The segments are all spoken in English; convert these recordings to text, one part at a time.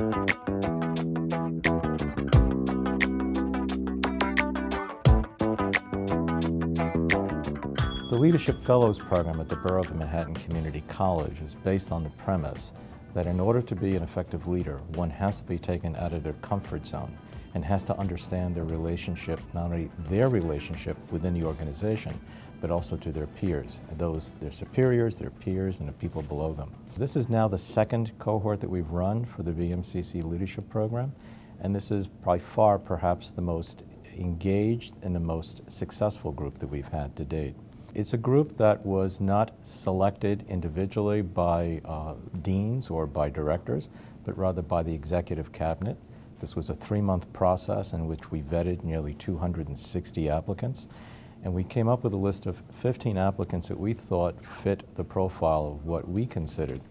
The Leadership Fellows Program at the Borough of Manhattan Community College is based on the premise that in order to be an effective leader, one has to be taken out of their comfort zone and has to understand their relationship, not only their relationship within the organization, but also to their peers, their superiors, their peers, and the people below them. This is now the second cohort that we've run for the BMCC Leadership Program, and this is by far perhaps the most engaged and the most successful group that we've had to date. It's a group that was not selected individually by deans or by directors, but rather by the executive cabinet. This was a 3-month process in which we vetted nearly 260 applicants, and we came up with a list of 15 applicants that we thought fit the profile of what we considered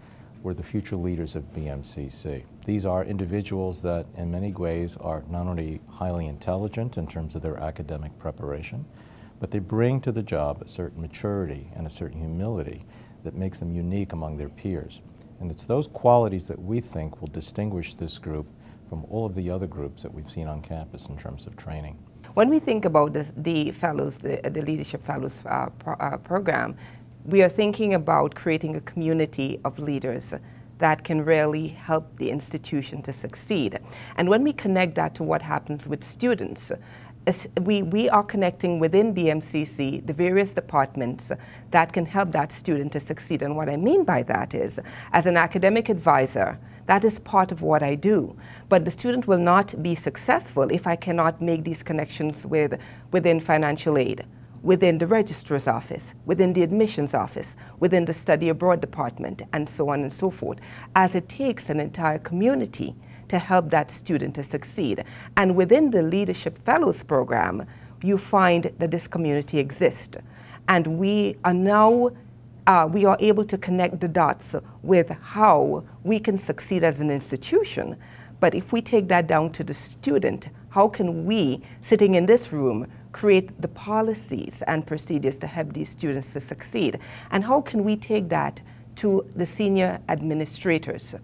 were the future leaders of BMCC. These are individuals that in many ways are not only highly intelligent in terms of their academic preparation, but they bring to the job a certain maturity and a certain humility that makes them unique among their peers. And it's those qualities that we think will distinguish this group from all of the other groups that we've seen on campus in terms of training. When we think about the fellows, the Leadership Fellows program, we are thinking about creating a community of leaders that can really help the institution to succeed. And when we connect that to what happens with students, we are connecting within BMCC the various departments that can help that student to succeed. And what I mean by that is, as an academic advisor, that is part of what I do. But the student will not be successful if I cannot make these connections within financial aid, within the registrar's office, within the admissions office, within the study abroad department, and so on and so forth, as it takes an entire community to help that student to succeed. And within the Leadership Fellows program, you find that this community exists. And we are now we are able to connect the dots with how we can succeed as an institution. But if we take that down to the student, how can we, sitting in this room, create the policies and procedures to help these students to succeed? And how can we take that to the senior administrators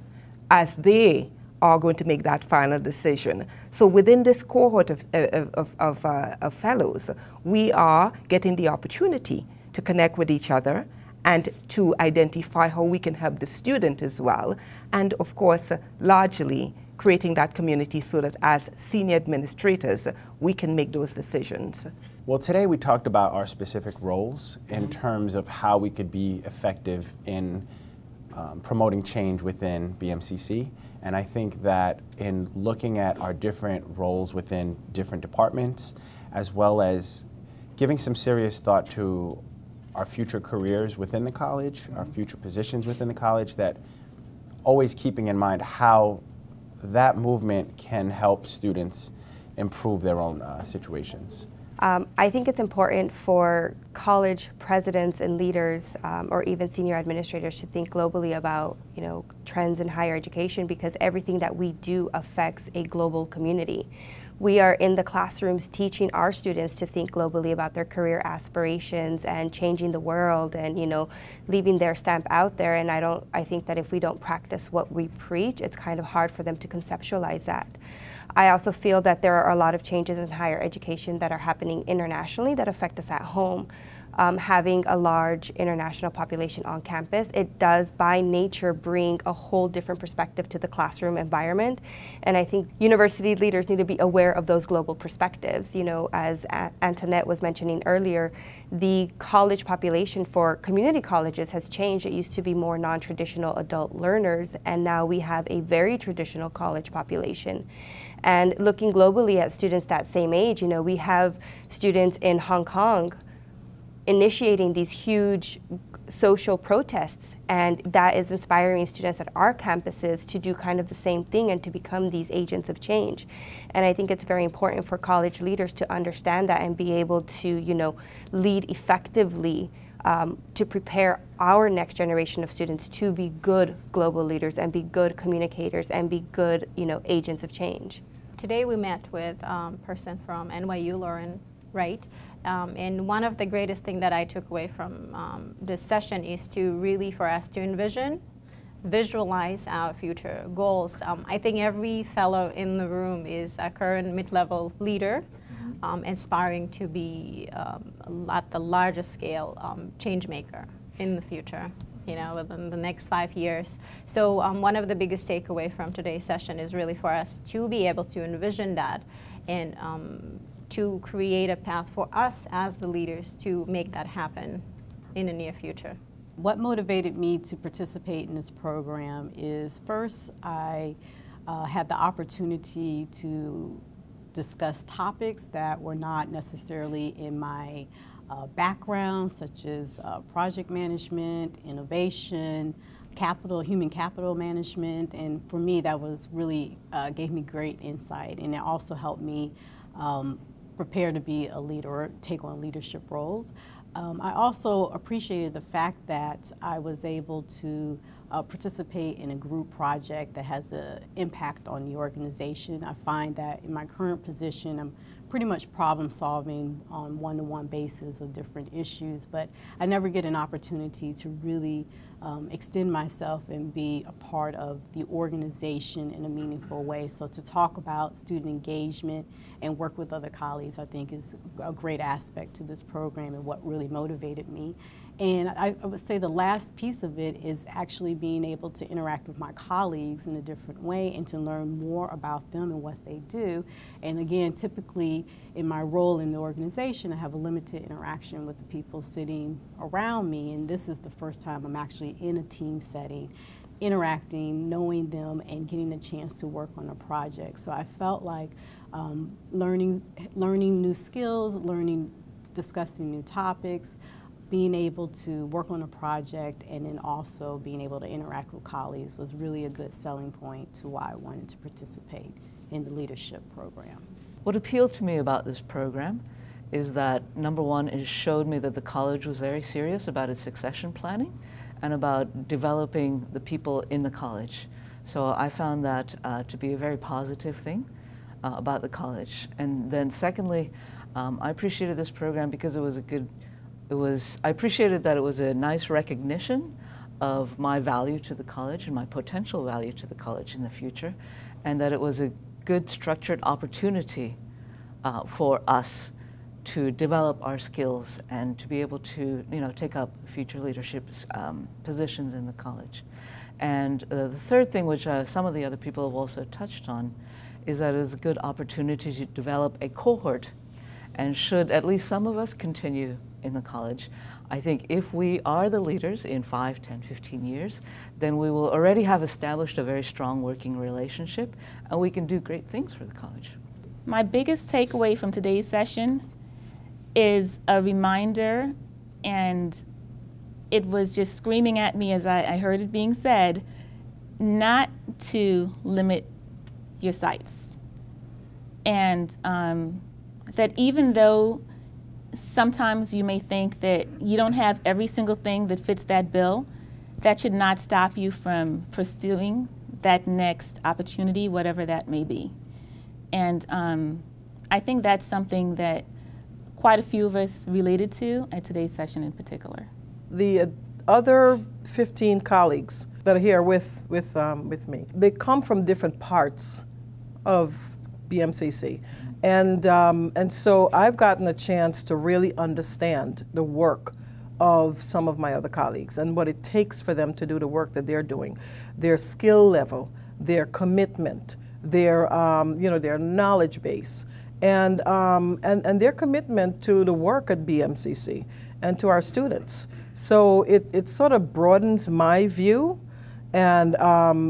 as they are going to make that final decision? So within this cohort of fellows, we are getting the opportunity to connect with each other and to identify how we can help the student as well. And of course, largely creating that community so that as senior administrators, we can make those decisions. Well, today we talked about our specific roles in terms of how we could be effective in promoting change within BMCC. And I think that in looking at our different roles within different departments, as well as giving some serious thought to our future careers within the college, our future positions within the college, that always keeping in mind how that movement can help students improve their own situations. I think it's important for college presidents and leaders or even senior administrators to think globally about, trends in higher education, because everything that we do affects a global community. We are in the classrooms teaching our students to think globally about their career aspirations and changing the world and, leaving their stamp out there. And I think that if we don't practice what we preach, it's kind of hard for them to conceptualize that. I also feel that there are a lot of changes in higher education that are happening internationally that affect us at home. Having a large international population on campus, it does by nature bring a whole different perspective to the classroom environment. And I think university leaders need to be aware of those global perspectives. As Antoinette was mentioning earlier, the college population for community colleges has changed. It used to be more non-traditional adult learners, and now we have a very traditional college population. And looking globally at students that same age, we have students in Hong Kong initiating these huge social protests, and that is inspiring students at our campuses to do kind of the same thing and to become these agents of change. And I think it's very important for college leaders to understand that and be able to, lead effectively to prepare our next generation of students to be good global leaders and be good communicators and be good, agents of change. Today we met with a person from NYU, Lauren Wright. And one of the greatest things that I took away from this session is to really for us to envision visualize our future goals. I think every fellow in the room is a current mid-level leader, aspiring to be at the largest scale change maker in the future, within the next 5 years. So one of the biggest takeaway from today's session is really for us to be able to envision that and to create a path for us as the leaders to make that happen in the near future. What motivated me to participate in this program is, first, I had the opportunity to discuss topics that were not necessarily in my background, such as project management, innovation, human capital management, and for me that was really gave me great insight, and it also helped me prepare to be a leader or take on leadership roles. I also appreciated the fact that I was able to participate in a group project that has an impact on the organization. I find that in my current position, I'm pretty much problem solving on one-to-one basis of different issues, but I never get an opportunity to really extend myself and be a part of the organization in a meaningful way. So to talk about student engagement and work with other colleagues, I think is a great aspect to this program and what really motivated me. And I would say the last piece of it is actually being able to interact with my colleagues in a different way and to learn more about them and what they do. And again, typically in my role in the organization, I have a limited interaction with the people sitting around me, and this is the first time I'm actually in a team setting, interacting, knowing them, and getting a chance to work on a project. So I felt like learning new skills, discussing new topics, being able to work on a project, and then also being able to interact with colleagues was really a good selling point to why I wanted to participate in the leadership program. What appealed to me about this program is that, number one, it showed me that the college was very serious about its succession planning and about developing the people in the college. So I found that to be a very positive thing about the college. And then secondly, I appreciated this program because I appreciated that it was a nice recognition of my value to the college and my potential value to the college in the future, and that it was a good structured opportunity for us to develop our skills and to be able to take up future leadership positions in the college. And the third thing, which some of the other people have also touched on, is that it is a good opportunity to develop a cohort. And should at least some of us continue in the college, I think if we are the leaders in 5, 10, 15 years, then we will already have established a very strong working relationship, and we can do great things for the college. My biggest takeaway from today's session is a reminder, and it was just screaming at me as I heard it being said, not to limit your sights. And that even though sometimes you may think that you don't have every single thing that fits that bill, that should not stop you from pursuing that next opportunity, whatever that may be. And I think that's something that quite a few of us related to at today's session in particular. The other 15 colleagues that are here with me, they come from different parts of BMCC. And so I've gotten a chance to really understand the work of some of my other colleagues and what it takes for them to do the work that they're doing, their skill level, their commitment, their their knowledge base, and their commitment to the work at BMCC and to our students. So it sort of broadens my view and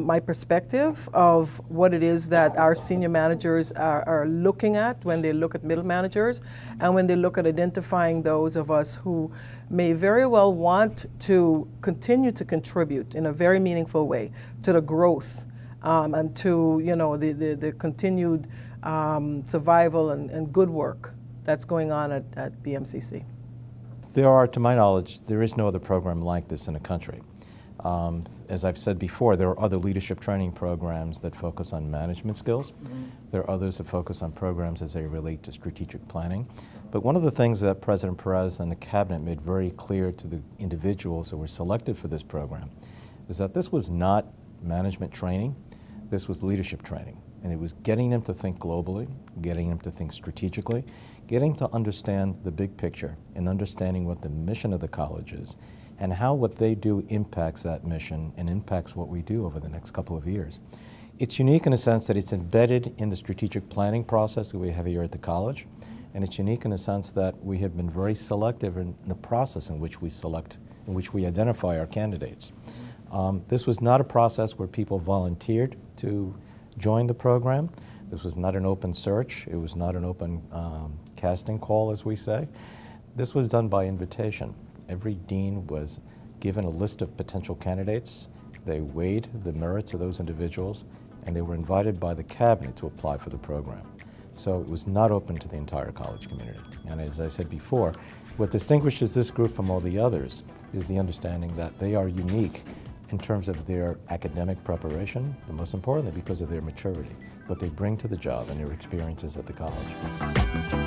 my perspective of what it is that our senior managers are looking at when they look at middle managers and when they look at identifying those of us who may very well want to continue to contribute in a very meaningful way to the growth and to the continued survival and good work that's going on at BMCC. There are, to my knowledge, there is no other program like this in the country. As I've said before, there are other leadership training programs that focus on management skills. There are others that focus on programs as they relate to strategic planning. But one of the things that President Perez and the Cabinet made very clear to the individuals that were selected for this program is that this was not management training, this was leadership training. And it was getting them to think globally, getting them to think strategically, getting to understand the big picture and understanding what the mission of the college is and how what they do impacts that mission and impacts what we do over the next couple of years. It's unique in the sense that it's embedded in the strategic planning process that we have here at the college, and it's unique in the sense that we have been very selective in the process in which we select, in which we identify our candidates. This was not a process where people volunteered to join the program. This was not an open search. It was not an open casting call, as we say. This was done by invitation. Every dean was given a list of potential candidates. They weighed the merits of those individuals, and they were invited by the cabinet to apply for the program. So it was not open to the entire college community. And as I said before, what distinguishes this group from all the others is the understanding that they are unique in terms of their academic preparation, but most importantly because of their maturity, what they bring to the job and their experiences at the college.